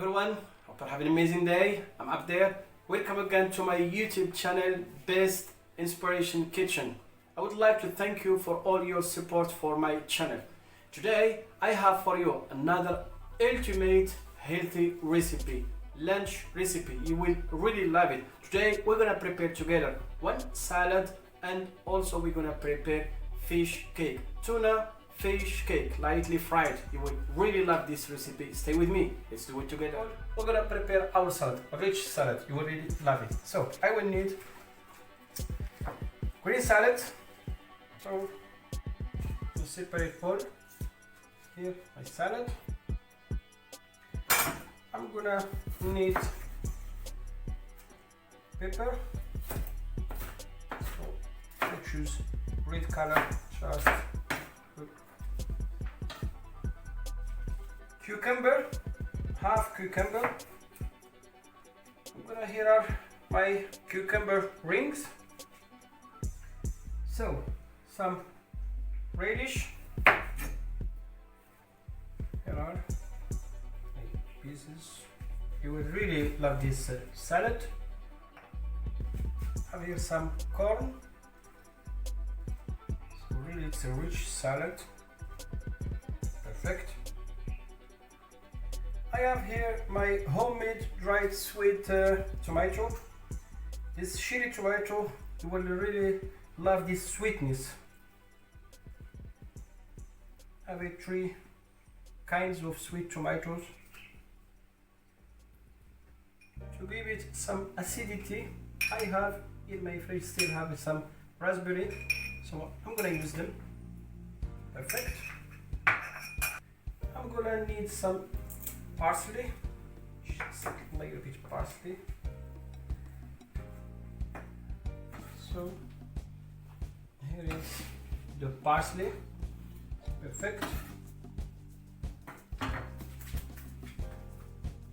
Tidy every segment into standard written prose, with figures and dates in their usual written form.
everyone, hope you're having an amazing day. I'm up there. Welcome again to my YouTube channel, Best Inspiration Kitchen. I would like to thank you for all your support for my channel. Today I have for you another ultimate healthy recipe, lunch recipe. You will really love it. Today we're gonna prepare together one salad and also we're gonna prepare fish cake, tuna fish cake, lightly fried. You will really love this recipe. Stay with me. Let's do it together. We're gonna prepare our salad, a rich salad. You will really love it. So I will need green salad. So to separate bowl. Here my salad. I'm gonna need pepper. So I choose red color just. Cucumber, half cucumber. I'm gonna here are my cucumber rings. So some radish. Here are my pieces. You will really love this salad. Have here some corn. So really it's a rich salad. Perfect. I have here my homemade dried sweet tomato. This cherry tomato, you will really love this sweetness. I have 3 kinds of sweet tomatoes. To give it some acidity, I have in my fridge still have some raspberry, so I'm gonna use them. Perfect. I'm gonna need some parsley, just a little bit parsley. So here is the parsley. Perfect.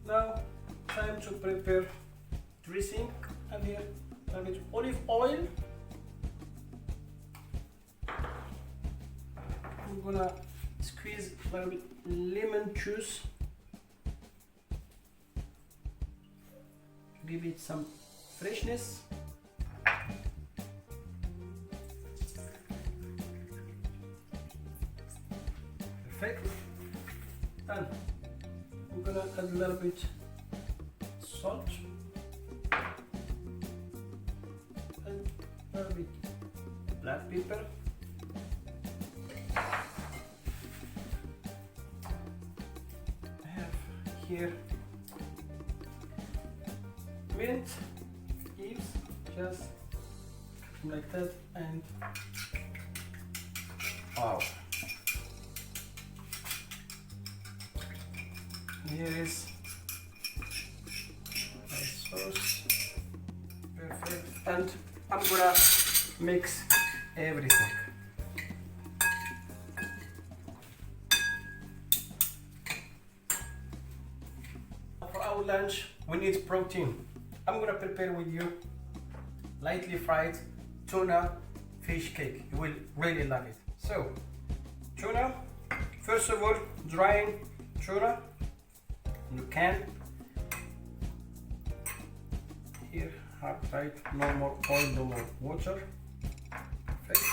Now time to prepare dressing. And here a little bit olive oil. I'm gonna squeeze a little bit lemon juice. Give it some freshness. Perfect. And I'm gonna add a little bit salt and a little bit black pepper. I have here mint leaves, just like that, and wow, here is my sauce. Perfect. And I'm gonna mix everything. For our lunch we need protein. I'm gonna prepare with you lightly fried tuna fish cake. You will really love it. So tuna, first of all, drying tuna in the can. Here hard tight, no more oil, no more water. Perfect.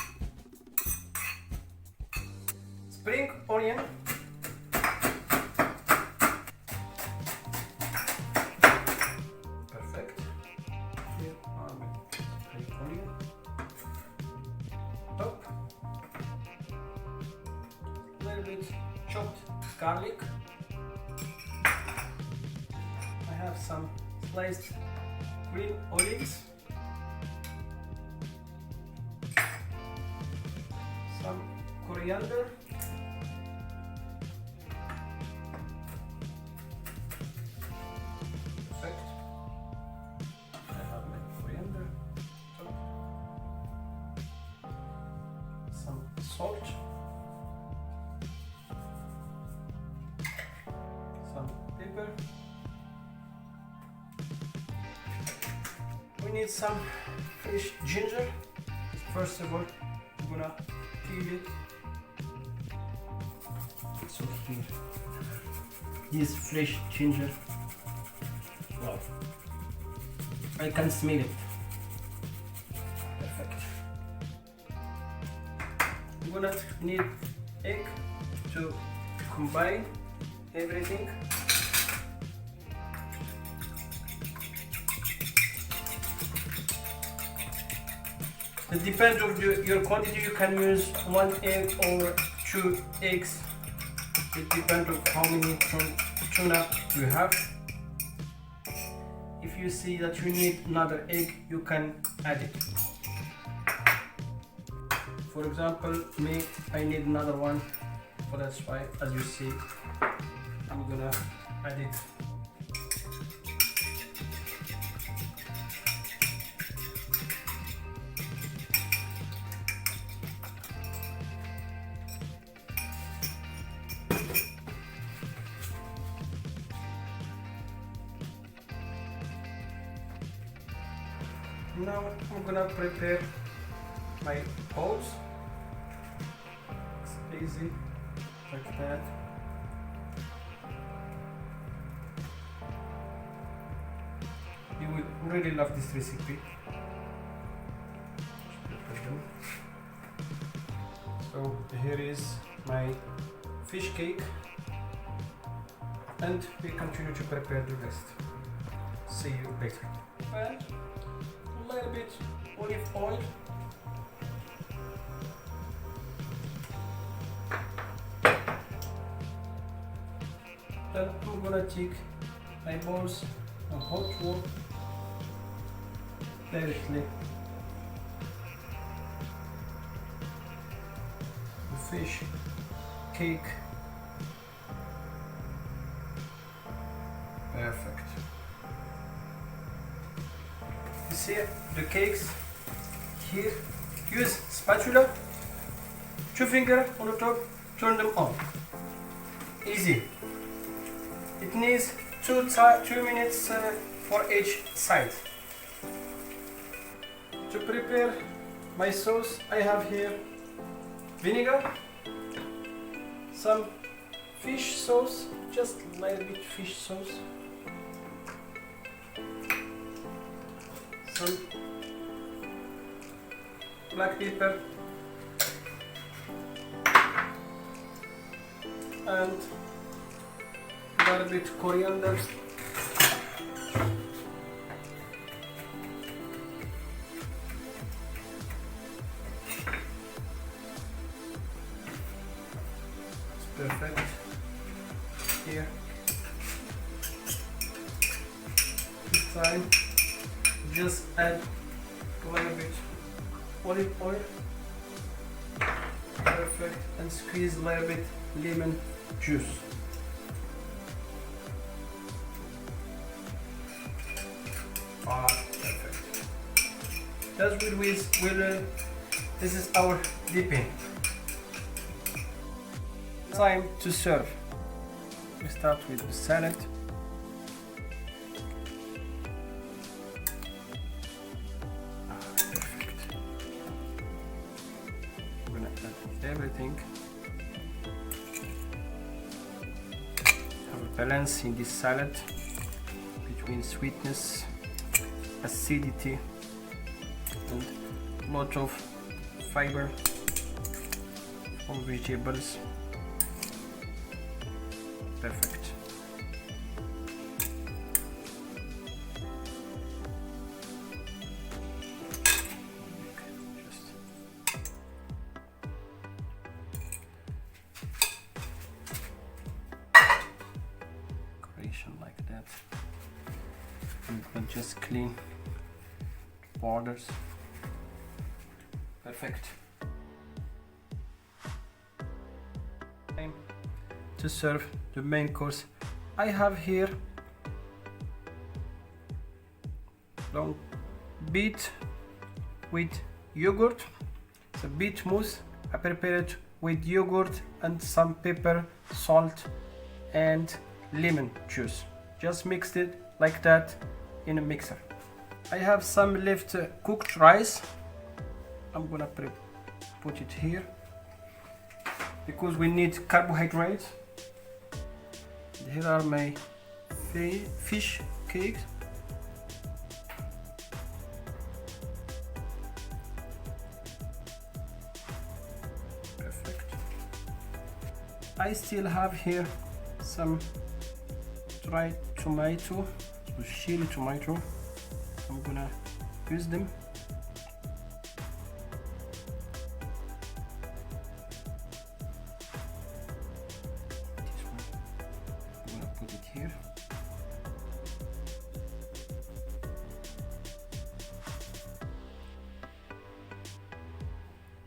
Spring onion. Chopped garlic. I have some sliced green olives, some coriander, perfect. I have my coriander, some salt, pepper. We need some fresh ginger. First of all, I'm gonna peel it. So here, this fresh ginger Wow, I can smell it. Perfect. I'm gonna need egg to combine everything. It depends on your quantity. You can use 1 egg or 2 eggs. It depends on how many tuna you have. If you see that you need another egg, you can add it. For example, me, I need another one, so that's why, as you see, I'm gonna add it. Now I'm gonna prepare my balls. It's easy, like that. You will really love this recipe. So here is my fish cake, and we continue to prepare the rest. See you later. And a little bit olive oil. Then I'm gonna take my balls on hot water directly. The fish cake. Perfect. You see the cakes here? Use spatula, 2 fingers on the top, turn them on. Easy. It needs 2 minutes for each side. To prepare my sauce, I have here vinegar, some fish sauce, just a little bit fish sauce, some black pepper, and a little bit coriander. Perfect. Here. This time, just add a little bit olive oil. Perfect. And squeeze a little bit lemon juice. Perfect. That's this is our dipping. Time to serve. We start with the salad. Perfect. I'm gonna add everything. Have a balance in this salad between sweetness, acidity, and a lot of fiber from vegetables. Perfect. Decoration like that. And we'll just clean borders. Perfect. Time to serve the main course. I have here long beet with yogurt. It's a beet mousse. I prepared it with yogurt and some pepper, salt, and lemon juice. Just mixed it like that in a mixer. I have some left cooked rice. I'm gonna put it here because we need carbohydrates. Here are my fish cakes. Perfect. I still have here some dried tomato, so cherry tomato. I'm gonna use them. This one, I'm gonna put it here.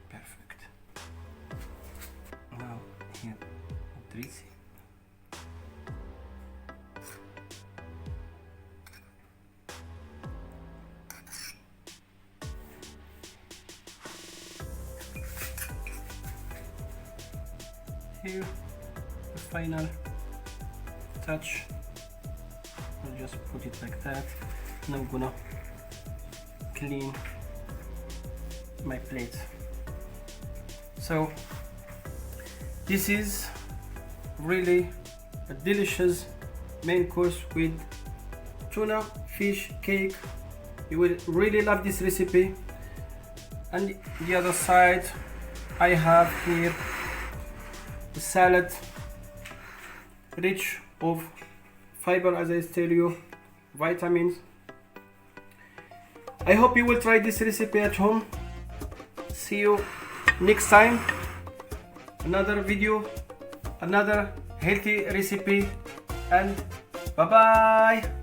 Perfect. Now here, dressing. Here, the final touch. I'll just put it like that, and I'm gonna clean my plate. So this is really a delicious main course with tuna fish cake. You will really love this recipe. And the other side, I have here the salad, rich of fiber, as I tell you, vitamins. I hope you will try this recipe at home. See you next time. Another video, another healthy recipe, and bye bye.